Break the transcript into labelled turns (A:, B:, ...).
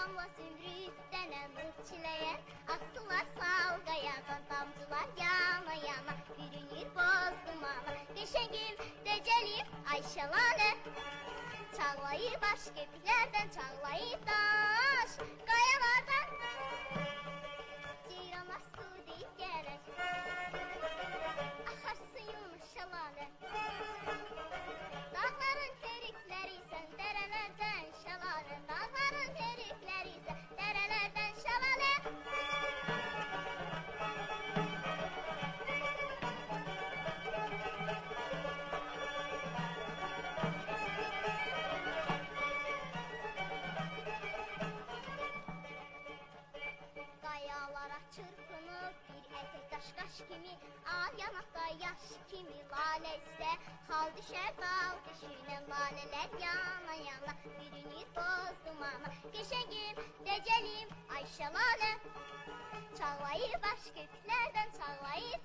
A: damla zümrüddən əmr çiləyən, atdılar salqayadan damcılar yana yana, bürünür boz dumana. Qəşəngim, dəcəlim, Ayşəlalə, çağlayır baş köpüklərdən, çağlayır daş qayalardan. Ceyranlar su deyib gələr, axar suyun şəlalə. Dağların hörükləri sən dərələrdən şəlalə, dağların hörükləri sən dərələrdən şəlalə. Qayalara çırpınıb bir ətək daş-qaş kimi, al yanaqda yaş kimi lalə istə, xal düşər dal düşünən lalələr yana yana, bürünür boz dumana. Qəşəngim, dəcəlim, Ayşəlalə, çağlayır baş köpüklərdən, çağlayır